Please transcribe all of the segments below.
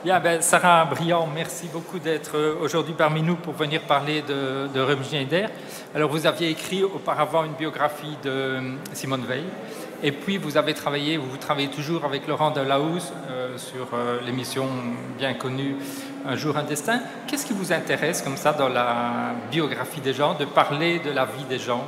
Bien, Sarah Briand, merci beaucoup d'être aujourd'hui parmi nous pour venir parler de Romy Schneider. Alors, vous aviez écrit auparavant une biographie de Simone Veil, et puis vous travaillez toujours avec Laurent Delahousse sur l'émission bien connue Un jour, un destin. Qu'est-ce qui vous intéresse comme ça dans la biographie des gens, de parler de la vie des gens?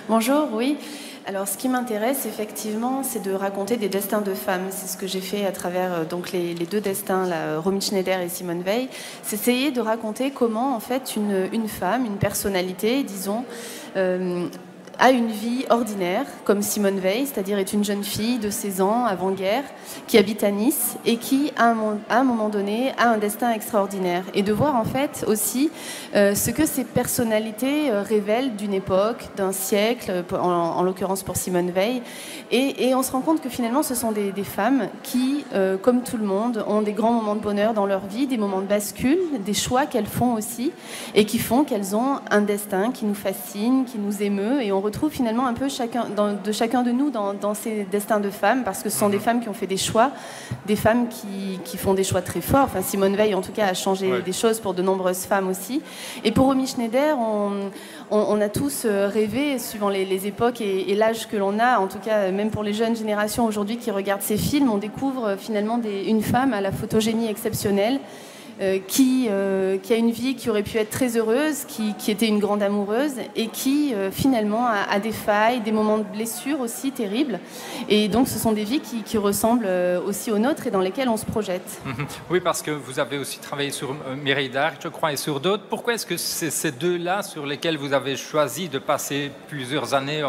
Bonjour, oui. Alors, ce qui m'intéresse, effectivement, c'est de raconter des destins de femmes. C'est ce que j'ai fait à travers donc, les deux destins, là, Romy Schneider et Simone Veil. C'est essayer de raconter comment, en fait, une femme, une personnalité, disons, a une vie ordinaire, comme Simone Veil, c'est-à-dire est une jeune fille de 16 ans, avant-guerre, qui habite à Nice et qui, à un moment donné, a un destin extraordinaire. Et de voir, en fait, aussi ce que ces personnalités révèlent d'une époque, d'un siècle, en l'occurrence pour Simone Veil. Et on se rend compte que finalement, ce sont des femmes qui, comme tout le monde, ont des grands moments de bonheur dans leur vie, des moments de bascule, des choix qu'elles font aussi, et qui font qu'elles ont un destin qui nous fascine, qui nous émeut, et on retrouve finalement un peu chacun de nous dans ces destins de femmes, parce que ce sont des femmes qui ont fait des choix, des femmes qui font des choix très forts. Enfin, Simone Veil, en tout cas, a changé des choses pour de nombreuses femmes aussi. Et pour Romy Schneider, on a tous rêvé, suivant les époques et l'âge que l'on a, en tout cas, même pour les jeunes générations aujourd'hui qui regardent ces films, on découvre finalement une femme à la photogénie exceptionnelle, qui a une vie qui aurait pu être très heureuse, qui était une grande amoureuse et qui finalement a des failles, des moments de blessure aussi terribles. Et donc ce sont des vies qui ressemblent aussi aux nôtres et dans lesquelles on se projette. Oui, parce que vous avez aussi travaillé sur Mireille d'Arc, je crois, et sur d'autres. Pourquoi est-ce que c'est ces deux-là sur lesquels vous avez choisi de passer plusieurs années,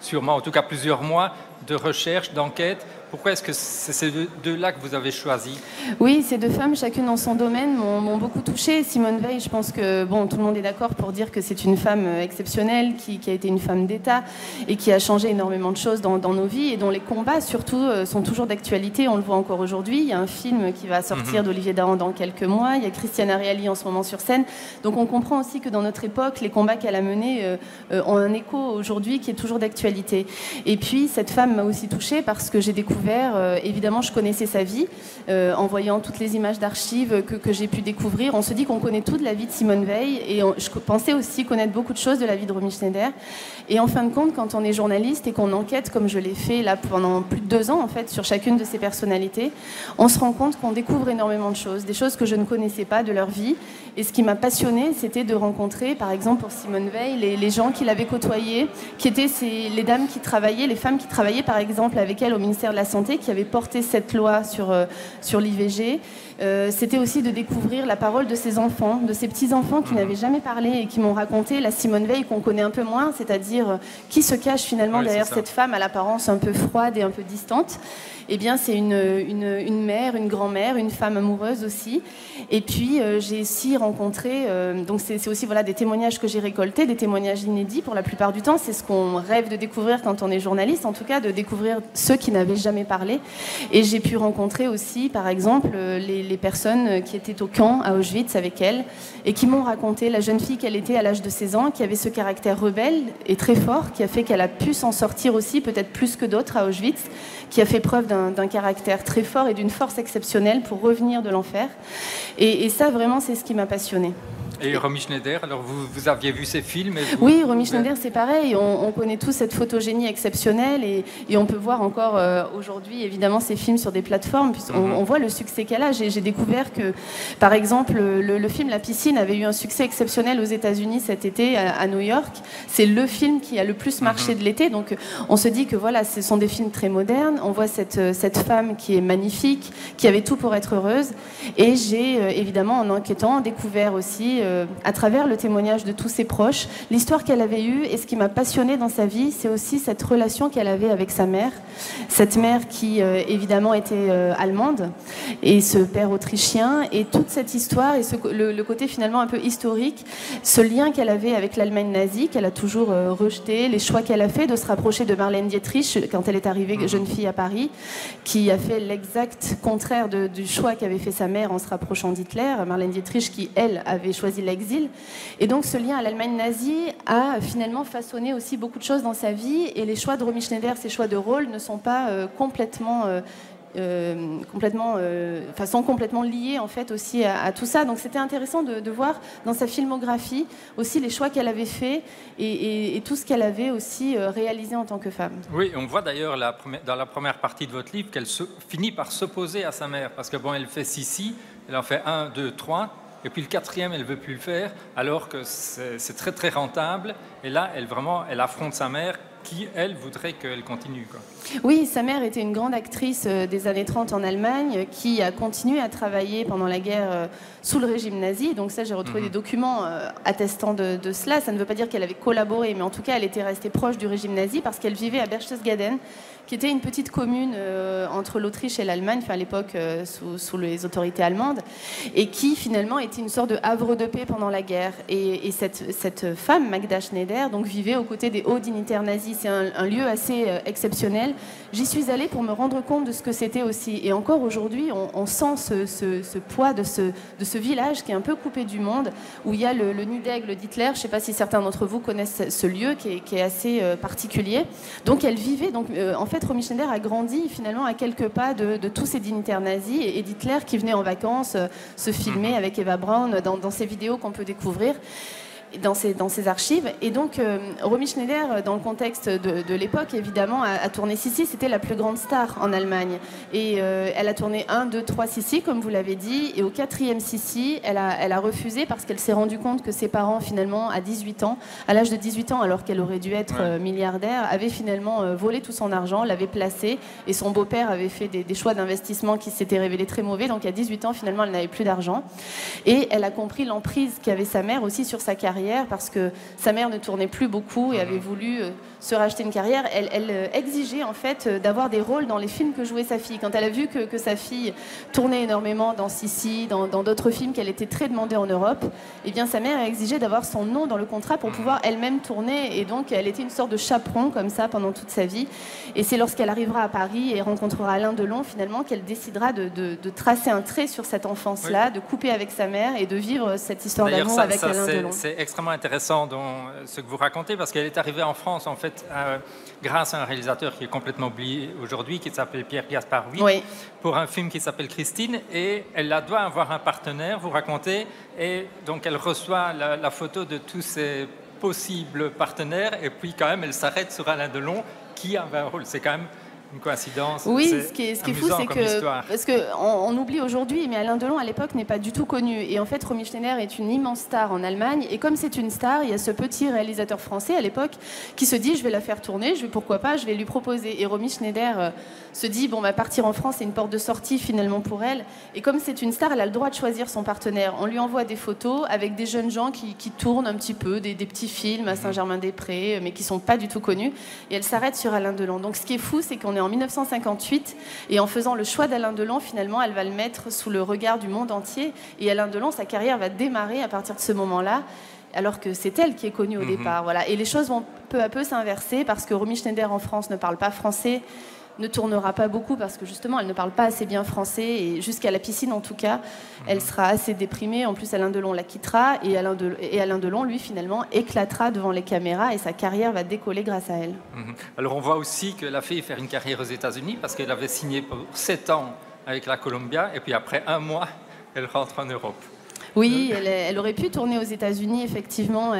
sûrement en tout cas plusieurs mois, de recherche, d'enquête? Pourquoi est-ce que c'est ces deux-là que vous avez choisi? Oui, ces deux femmes, chacune dans son domaine, m'ont beaucoup touchée. Simone Veil, je pense que tout le monde est d'accord pour dire que c'est une femme exceptionnelle, qui a été une femme d'État et qui a changé énormément de choses dans nos vies et dont les combats, surtout, sont toujours d'actualité. On le voit encore aujourd'hui. Il y a un film qui va sortir d'Olivier Dahan dans quelques mois. Il y a Christiane Ariely en ce moment sur scène. Donc on comprend aussi que dans notre époque, les combats qu'elle a menés ont un écho aujourd'hui qui est toujours d'actualité. Et puis, cette femme m'a aussi touchée parce que j'ai découvert, évidemment, je connaissais sa vie, en voyant toutes les images d'archives que j'ai pu découvrir. On se dit qu'on connaît tout de la vie de Simone Veil et je pensais aussi connaître beaucoup de choses de la vie de Romy Schneider. Et en fin de compte, quand on est journaliste et qu'on enquête, comme je l'ai fait là pendant plus de 2 ans en fait, sur chacune de ces personnalités, on se rend compte qu'on découvre énormément de choses, des choses que je ne connaissais pas de leur vie. Et ce qui m'a passionnée, c'était de rencontrer, par exemple pour Simone Veil, les gens qui l'avaient côtoyée, qui étaient les dames qui travaillaient, les femmes qui travaillaient par exemple avec elle au ministère de la Santé, qui avaient porté cette loi sur l'IVG. C'était aussi de découvrir la parole de ces enfants, de ces petits-enfants qui n'avaient jamais parlé et qui m'ont raconté la Simone Veil qu'on connaît un peu moins, c'est-à-dire qui se cache finalement derrière cette femme à l'apparence un peu froide et un peu distante. Eh bien, c'est une mère, une grand-mère, une femme amoureuse aussi. Et puis, j'ai aussi rencontré... donc, c'est aussi des témoignages que j'ai récoltés, des témoignages inédits pour la plupart du temps. C'est ce qu'on rêve de découvrir quand on est journaliste, en tout cas, de découvrir ceux qui n'avaient jamais parlé. Et j'ai pu rencontrer aussi, par exemple, les personnes qui étaient au camp à Auschwitz avec elle et qui m'ont raconté la jeune fille qu'elle était à l'âge de 16 ans, qui avait ce caractère rebelle et très fort, qui a fait qu'elle a pu s'en sortir aussi, peut-être plus que d'autres à Auschwitz, qui a fait preuve d'un caractère très fort et d'une force exceptionnelle pour revenir de l'enfer. Et ça, vraiment, c'est ce qui m'a passionnée. Et Romy Schneider, alors vous aviez vu ces films Oui, Romy Schneider, c'est pareil. On connaît tous cette photogénie exceptionnelle et on peut voir encore aujourd'hui, évidemment, ces films sur des plateformes. On voit le succès qu'elle a. J'ai découvert que, par exemple, le film La Piscine avait eu un succès exceptionnel aux États-Unis cet été à New York. C'est le film qui a le plus marché de l'été. Donc, on se dit que voilà, ce sont des films très modernes. On voit cette femme qui est magnifique, qui avait tout pour être heureuse. Et j'ai, évidemment, en enquêtant, découvert aussi à travers le témoignage de tous ses proches, l'histoire qu'elle avait eue. Et ce qui m'a passionnée dans sa vie, c'est aussi cette relation qu'elle avait avec sa mère. Cette mère qui, évidemment, était allemande, et ce père autrichien. Et toute cette histoire, et le côté finalement un peu historique, ce lien qu'elle avait avec l'Allemagne nazie, qu'elle a toujours rejeté, les choix qu'elle a fait de se rapprocher de Marlène Dietrich quand elle est arrivée jeune fille à Paris, qui a fait l'exact contraire du choix qu'avait fait sa mère en se rapprochant d'Hitler. Marlène Dietrich qui, elle, avait choisi l'exil. Et donc ce lien à l'Allemagne nazie a finalement façonné aussi beaucoup de choses dans sa vie, et les choix de Romy Schneider, ses choix de rôle, ne sont pas sont complètement liés en fait aussi à tout ça. Donc c'était intéressant de voir dans sa filmographie aussi les choix qu'elle avait faits et tout ce qu'elle avait aussi réalisé en tant que femme. Oui, on voit d'ailleurs dans la première partie de votre livre qu'elle finit par s'opposer à sa mère, parce que bon, elle fait Sissi, elle en fait 1, 2, 3, et puis le 4e, elle ne veut plus le faire, alors que c'est très très rentable. Et là, elle affronte sa mère, qui, elle, voudrait qu'elle continue, quoi. Oui, sa mère était une grande actrice des années 30 en Allemagne, qui a continué à travailler pendant la guerre sous le régime nazi. Donc ça, j'ai retrouvé des documents attestant de cela. Ça ne veut pas dire qu'elle avait collaboré, mais en tout cas, elle était restée proche du régime nazi parce qu'elle vivait à Berchtesgaden, qui était une petite commune entre l'Autriche et l'Allemagne, enfin à l'époque sous les autorités allemandes, et qui finalement était une sorte de havre de paix pendant la guerre. Et cette femme, Magda Schneider, donc vivait aux côtés des hauts dignitaires nazis. C'est un lieu assez exceptionnel. J'y suis allée pour me rendre compte de ce que c'était aussi. Et encore aujourd'hui, on sent ce poids de ce village qui est un peu coupé du monde, où il y a le nid d'aigle d'Hitler. Je ne sais pas si certains d'entre vous connaissent ce lieu qui est assez particulier. Donc elle vivait, en fait, Romy Schneider a grandi finalement à quelques pas de tous ces dignitaires nazis et d'Hitler qui venait en vacances se filmer avec Eva Braun dans ces vidéos qu'on peut découvrir dans ses archives. Et donc Romy Schneider, dans le contexte de l'époque, évidemment, a tourné Sissi. C'était la plus grande star en Allemagne, et elle a tourné 1, 2, 3 Sissi, comme vous l'avez dit, et au 4e Sissi, elle a refusé parce qu'elle s'est rendue compte que ses parents, finalement, à l'âge de 18 ans, alors qu'elle aurait dû être milliardaire, avaient finalement volé tout son argent, l'avaient placé, et son beau-père avait fait des choix d'investissement qui s'étaient révélés très mauvais. Donc à 18 ans, finalement, elle n'avait plus d'argent, et elle a compris l'emprise qu'avait sa mère aussi sur sa carrière, parce que sa mère ne tournait plus beaucoup et avait voulu se racheter une carrière. Elle exigeait en fait d'avoir des rôles dans les films que jouait sa fille. Quand elle a vu que sa fille tournait énormément dans Sissi, dans d'autres films, qu'elle était très demandée en Europe, eh bien sa mère a exigé d'avoir son nom dans le contrat pour pouvoir elle-même tourner, et donc elle était une sorte de chaperon comme ça pendant toute sa vie. Et c'est lorsqu'elle arrivera à Paris et rencontrera Alain Delon finalement qu'elle décidera de tracer un trait sur cette enfance-là, de couper avec sa mère et de vivre cette histoire d'amour avec Alain Delon. C'est extrêmement intéressant dans ce que vous racontez, parce qu'elle est arrivée en France en fait grâce à un réalisateur qui est complètement oublié aujourd'hui, qui s'appelle Pierre Gaspard Huyghe, pour un film qui s'appelle Christine, et elle doit avoir un partenaire, vous racontez, et donc elle reçoit la photo de tous ses possibles partenaires, et puis quand même elle s'arrête sur Alain Delon qui avait un rôle. C'est quand même une coïncidence. Oui, ce qui est fou, c'est que parce qu'on oublie aujourd'hui, mais Alain Delon à l'époque n'est pas du tout connu. Et en fait, Romy Schneider est une immense star en Allemagne. Et comme c'est une star, il y a ce petit réalisateur français à l'époque qui se dit, je vais la faire tourner, pourquoi pas, je vais lui proposer. Et Romy Schneider se dit, bon, partir en France, c'est une porte de sortie finalement pour elle. Et comme c'est une star, elle a le droit de choisir son partenaire. On lui envoie des photos avec des jeunes gens qui tournent un petit peu, des petits films à Saint-Germain-des-Prés, mais qui sont pas du tout connus. Et elle s'arrête sur Alain Delon. Donc ce qui est fou, c'est qu'on est en 1958, et en faisant le choix d'Alain Delon, finalement, elle va le mettre sous le regard du monde entier. Et Alain Delon, sa carrière va démarrer à partir de ce moment-là, alors que c'est elle qui est connue au départ. Voilà. Et les choses vont peu à peu s'inverser, parce que Romy Schneider en France ne parle pas français, ne tournera pas beaucoup parce que justement elle ne parle pas assez bien français, et jusqu'à la piscine en tout cas elle sera assez déprimée. En plus Alain Delon la quittera, et Alain Delon lui finalement éclatera devant les caméras, et sa carrière va décoller grâce à elle. Alors on voit aussi qu'elle a fait faire une carrière aux États-Unis, parce qu'elle avait signé pour 7 ans avec la Columbia, et puis après 1 mois elle rentre en Europe. Oui, elle aurait pu tourner aux États-Unis, effectivement.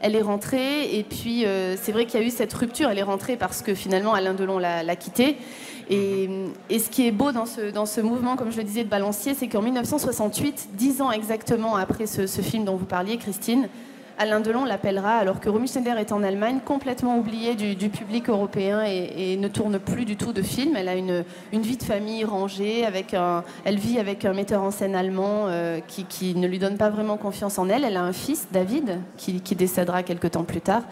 Elle est rentrée, et puis c'est vrai qu'il y a eu cette rupture. Elle est rentrée parce que finalement Alain Delon l'a quittée. Et ce qui est beau dans ce mouvement, comme je le disais, de balancier, c'est qu'en 1968, 10 ans exactement après ce film dont vous parliez, Christine, Alain Delon l'appellera alors que Romy Schneider est en Allemagne, complètement oubliée du public européen et ne tourne plus du tout de films. Elle a une vie de famille rangée, elle vit avec un metteur en scène allemand qui ne lui donne pas vraiment confiance en elle. Elle a un fils, David, qui décédera quelques temps plus tard.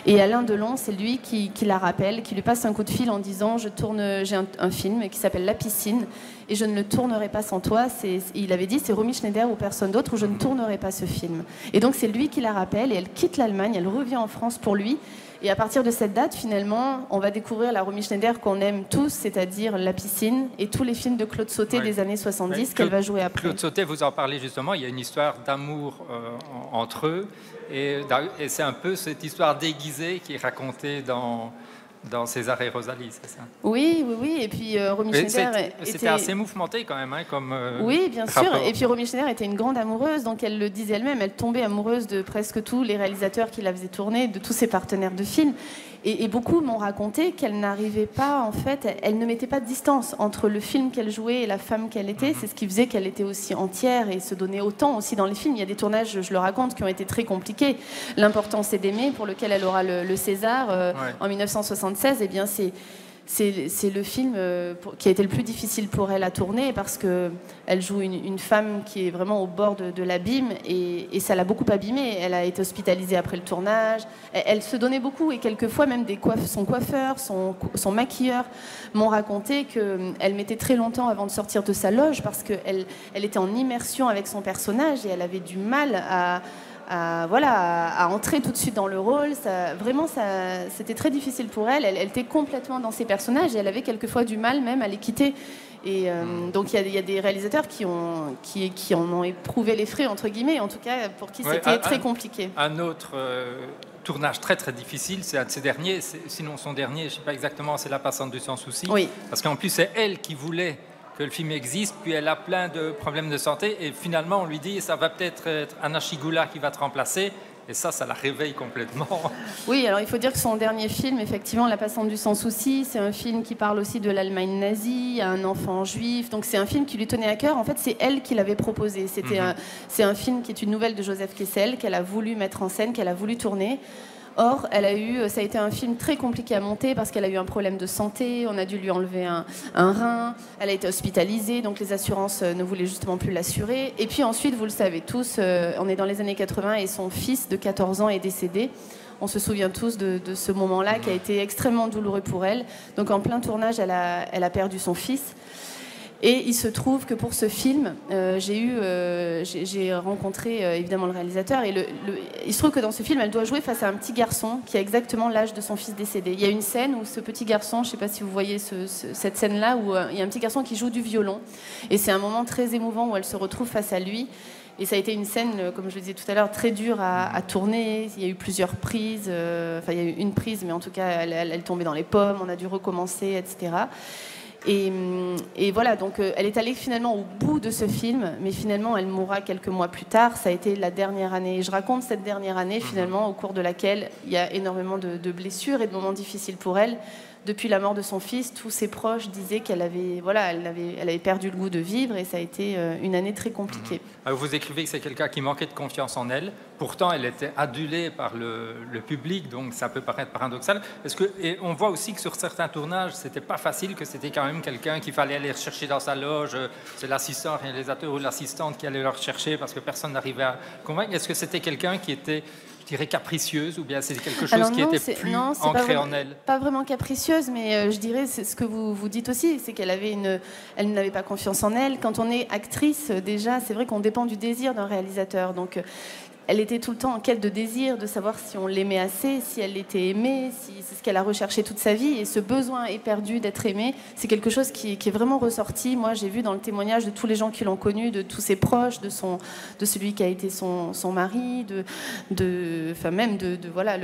Et Alain Delon, c'est lui qui la rappelle, qui lui passe un coup de fil en disant j'ai un film qui s'appelle La Piscine et je ne le tournerai pas sans toi. Il avait dit c'est Romy Schneider ou personne d'autre ou je ne tournerai pas ce film. Et donc c'est lui qui la rappelle et elle quitte l'Allemagne, elle revient en France pour lui. Et à partir de cette date, finalement, on va découvrir la Romy Schneider qu'on aime tous, c'est-à-dire La Piscine et tous les films de Claude Sautet des années 70 qu'elle va jouer après. Claude Sautet, vous en parlez justement, il y a une histoire d'amour entre eux. Et c'est un peu cette histoire déguisée qui est racontée dans César et Rosalie, c'est ça? Oui. Et puis Romy Schneider c'était assez mouvementé quand même, comme oui, bien rapport. sûr. Et puis Romy Schneider était une grande amoureuse, donc elle le disait elle-même, elle tombait amoureuse de presque tous les réalisateurs qui la faisaient tourner, de tous ses partenaires de films. Et beaucoup m'ont raconté qu'elle n'arrivait pas, en fait, elle ne mettait pas de distance entre le film qu'elle jouait et la femme qu'elle était. C'est ce qui faisait qu'elle était aussi entière et se donnait autant aussi dans les films. Il y a des tournages, je le raconte, qui ont été très compliqués. L'Important c'est d'aimer, pour lequel elle aura le César en 1976, eh bien c'est le film qui a été le plus difficile pour elle à tourner parce qu'elle joue une femme qui est vraiment au bord de l'abîme et ça l'a beaucoup abîmée. Elle a été hospitalisée après le tournage. Elle se donnait beaucoup et quelquefois même son coiffeur, son maquilleur m'ont raconté qu'elle mettait très longtemps avant de sortir de sa loge parce qu'elle était en immersion avec son personnage et elle avait du mal à entrer tout de suite dans le rôle. C'était très difficile pour elle. Elle était complètement dans ses personnages et elle avait quelquefois du mal même à les quitter. Et donc il y a des réalisateurs qui en ont éprouvé les frais, entre guillemets, en tout cas pour qui c'était très compliqué. Un autre tournage très très difficile, c'est un de ses derniers, sinon son dernier, je ne sais pas exactement, c'est La Passante du Sans Souci. Oui. Parce qu'en plus c'est elle qui voulait que le film existe, puis elle a plein de problèmes de santé, et finalement on lui dit ça va peut-être être Anna Schygulla qui va te remplacer, et ça la réveille complètement. Oui, alors il faut dire que son dernier film, effectivement, La Passante du Sans Souci, c'est un film qui parle aussi de l'Allemagne nazie, à un enfant juif, donc c'est un film qui lui tenait à cœur. En fait, c'est elle qui l'avait proposé. C'est un film qui est une nouvelle de Joseph Kessel, qu'elle a voulu mettre en scène, qu'elle a voulu tourner. Or, ça a été un film très compliqué à monter parce qu'elle a eu un problème de santé, on a dû lui enlever un rein, elle a été hospitalisée, donc les assurances ne voulaient justement plus l'assurer. Et puis ensuite, vous le savez tous, on est dans les années 80 et son fils de 14 ans est décédé. On se souvient tous de ce moment-là qui a été extrêmement douloureux pour elle. Donc en plein tournage, elle a perdu son fils. Et il se trouve que pour ce film, j'ai rencontré évidemment le réalisateur et il se trouve que dans ce film, elle doit jouer face à un petit garçon qui a exactement l'âge de son fils décédé. Il y a une scène où ce petit garçon, je ne sais pas si vous voyez cette scène-là, où il y a un petit garçon qui joue du violon. Et c'est un moment très émouvant où elle se retrouve face à lui. Et ça a été une scène, comme je le disais tout à l'heure, très dure à tourner. Il y a eu plusieurs prises, il y a eu une prise, mais en tout cas, elle tombait dans les pommes, on a dû recommencer, etc. Et voilà, donc elle est allée finalement au bout de ce film, mais finalement elle mourra quelques mois plus tard. Ça a été la dernière année. Et je raconte cette dernière année finalement au cours de laquelle il y a énormément de blessures et de moments difficiles pour elle. Depuis la mort de son fils, tous ses proches disaient qu'elle avait perdu le goût de vivre et ça a été une année très compliquée. Vous écrivez que c'est quelqu'un qui manquait de confiance en elle. Pourtant, elle était adulée par le public, donc ça peut paraître paradoxal. Et on voit aussi que sur certains tournages, c'était pas facile, que c'était quand même quelqu'un qu'il fallait aller rechercher dans sa loge. C'est l'assistant réalisateur ou l'assistante qui allait le rechercher parce que personne n'arrivait à convaincre. Est-ce que c'était quelqu'un qui était, je dirais, capricieuse, ou bien c'est quelque chose qui était plus ancré en elle? Pas vraiment capricieuse, mais je dirais, c'est ce que vous dites aussi, c'est qu'elle elle n'avait pas confiance en elle. Quand on est actrice, déjà, c'est vrai qu'on dépend du désir d'un réalisateur. Donc, elle était tout le temps en quête de désir, de savoir si on l'aimait assez, si elle était aimée, si c'est ce qu'elle a recherché toute sa vie. Et ce besoin éperdu d'être aimée, c'est quelque chose qui est vraiment ressorti. Moi, j'ai vu dans le témoignage de tous les gens qui l'ont connue, de tous ses proches, de celui qui a été son mari, même voilà,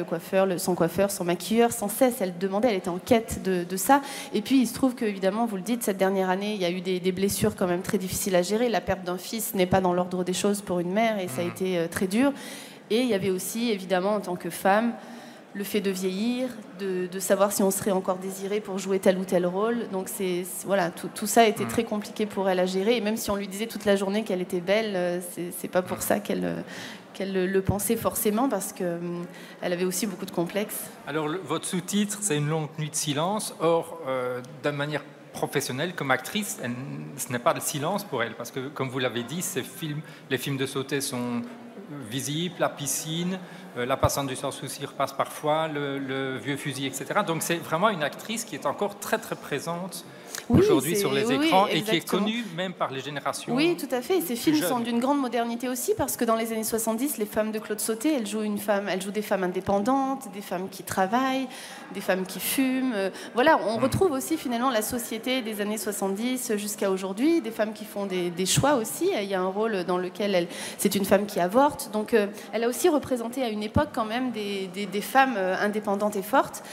son coiffeur, son maquilleur, sans cesse. Elle demandait, elle était en quête de ça. Et puis, il se trouve qu'évidemment, vous le dites, cette dernière année, il y a eu des blessures quand même très difficiles à gérer. La perte d'un fils n'est pas dans l'ordre des choses pour une mère et ça a été très dur. Et il y avait aussi, évidemment, en tant que femme, le fait de vieillir, de savoir si on serait encore désiré pour jouer tel ou tel rôle. Donc voilà, tout ça était très compliqué pour elle à gérer. Et même si on lui disait toute la journée qu'elle était belle, c'est pas pour ça le pensait forcément, parce qu'elle avait aussi beaucoup de complexes. Alors, votre sous-titre, c'est Une longue nuit de silence. Or, d'une manière professionnelle, comme actrice, ce n'est pas le silence pour elle, parce que, comme vous l'avez dit, les films de Sautet sont visibles, la piscine, La passante du sans souci repasse parfois, le vieux fusil, etc. Donc, c'est vraiment une actrice qui est encore très, très présente aujourd'hui sur les écrans et qui est connue même par les générations. Oui, tout à fait. Et ces films sont d'une grande modernité aussi, parce que dans les années 70, les femmes de Claude Sautet, elles jouent des femmes indépendantes, des femmes qui travaillent, des femmes qui fument. Voilà, on retrouve aussi finalement la société des années 70 jusqu'à aujourd'hui, des femmes qui font des choix aussi. Il y a un rôle dans lequel c'est une femme qui avorte. Donc elle a aussi représenté à une époque quand même des femmes indépendantes et fortes.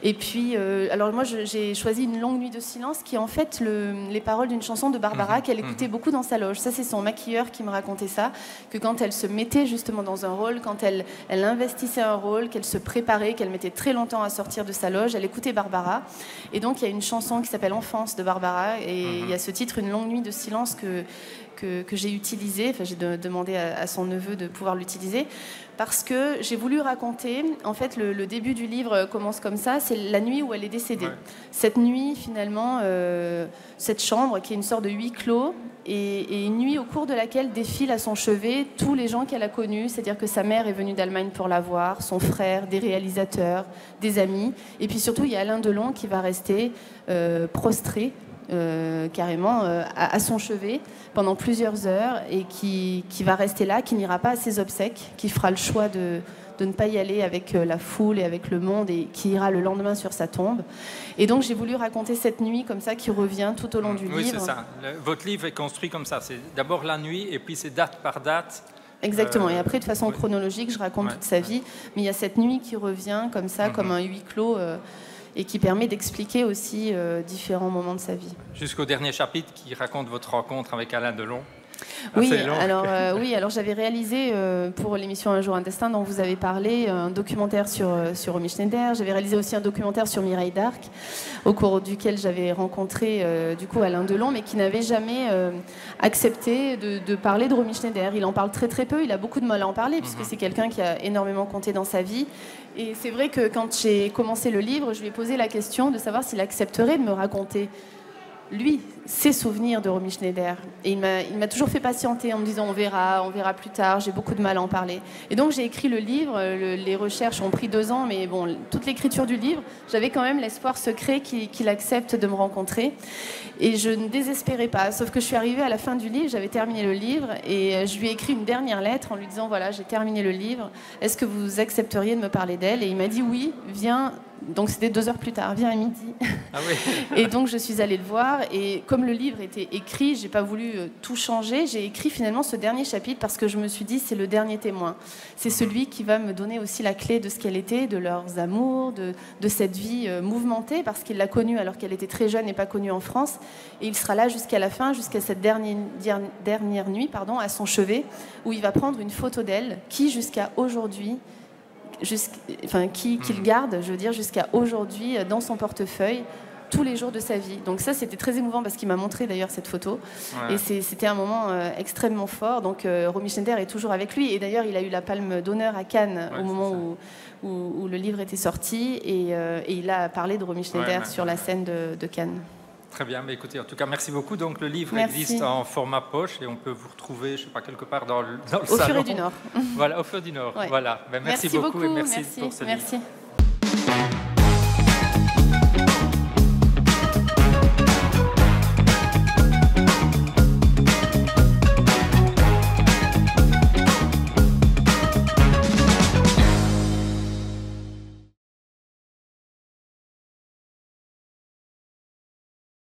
Et puis, alors moi j'ai choisi Une longue nuit de silence, qui est en fait les paroles d'une chanson de Barbara qu'elle écoutait beaucoup dans sa loge. Ça, c'est son maquilleur qui me racontait ça, que quand elle se mettait justement dans un rôle, quand elle investissait un rôle, qu'elle se préparait, qu'elle mettait très longtemps à sortir de sa loge, elle écoutait Barbara. Et donc, il y a une chanson qui s'appelle Enfance de Barbara, et il y a ce titre, Une longue nuit de silence, que j'ai utilisé. Enfin, j'ai demandé à son neveu de pouvoir l'utiliser, parce que j'ai voulu raconter, en fait, le début du livre commence comme ça, c'est la nuit où elle est décédée. Ouais. Cette nuit, finalement, cette chambre qui est une sorte de huis clos, et une nuit au cours de laquelle défilent à son chevet tous les gens qu'elle a connus, c'est-à-dire que sa mère est venue d'Allemagne pour la voir, son frère, des réalisateurs, des amis, et puis surtout, il y a Alain Delon qui va rester prostré, carrément à son chevet pendant plusieurs heures, et qui va rester là, qui n'ira pas à ses obsèques, qui fera le choix de ne pas y aller avec la foule et avec le monde, et qui ira le lendemain sur sa tombe. Et donc j'ai voulu raconter cette nuit comme ça, qui revient tout au long du livre. Oui, c'est ça. Votre livre est construit comme ça. C'est d'abord la nuit, et puis c'est date par date. Exactement, et après de façon chronologique, je raconte toute sa vie, mais il y a cette nuit qui revient comme ça, comme un huis clos, et qui permet d'expliquer aussi différents moments de sa vie. Jusqu'au dernier chapitre qui raconte votre rencontre avec Alain Delon. Oui, alors j'avais réalisé pour l'émission Un jour un destin dont vous avez parlé, un documentaire sur Romy Schneider. J'avais réalisé aussi un documentaire sur Mireille d'Arc, au cours duquel j'avais rencontré du coup Alain Delon, mais qui n'avait jamais accepté de parler de Romy Schneider. Il en parle très très peu, il a beaucoup de mal à en parler, puisque c'est quelqu'un qui a énormément compté dans sa vie. Et c'est vrai que quand j'ai commencé le livre, je lui ai posé la question de savoir s'il accepterait de me raconter, lui, ses souvenirs de Romy Schneider. Et il m'a toujours fait patienter en me disant on verra plus tard, j'ai beaucoup de mal à en parler. Et donc j'ai écrit le livre, les recherches ont pris 2 ans, mais bon, toute l'écriture du livre, j'avais quand même l'espoir secret qu'il accepte de me rencontrer. Et je ne désespérais pas, sauf que je suis arrivée à la fin du livre, j'avais terminé le livre, et je lui ai écrit une dernière lettre en lui disant voilà, j'ai terminé le livre, est-ce que vous accepteriez de me parler d'elle? Et il m'a dit oui, viens. Donc c'était 2 heures plus tard, viens à midi. Ah oui. Et donc je suis allée le voir, et comme le livre était écrit, j'ai pas voulu tout changer, j'ai écrit finalement ce dernier chapitre parce que je me suis dit c'est le dernier témoin. C'est celui qui va me donner aussi la clé de ce qu'elle était, de leurs amours, de cette vie mouvementée, parce qu'il l'a connue alors qu'elle était très jeune et pas connue en France. Et il sera là jusqu'à la fin, jusqu'à cette dernière nuit, à son chevet, où il va prendre une photo d'elle qui jusqu'à aujourd'hui qu'il garde, je veux dire, jusqu'à aujourd'hui dans son portefeuille tous les jours de sa vie. Donc ça, c'était très émouvant parce qu'il m'a montré d'ailleurs cette photo. Ouais. Et c'était un moment extrêmement fort. Donc Romy Schneider est toujours avec lui. Et d'ailleurs, il a eu la Palme d'honneur à Cannes au moment où le livre était sorti. Et il a parlé de Romy Schneider sur la scène de Cannes. Très bien, mais écoutez, en tout cas, merci beaucoup. Donc, le livre existe en format poche et on peut vous retrouver, je ne sais pas, quelque part dans le salon. Au Furet du Nord. Voilà, au Furet du Nord. Ouais. Voilà. Ben, merci beaucoup et merci pour ce livre. Merci.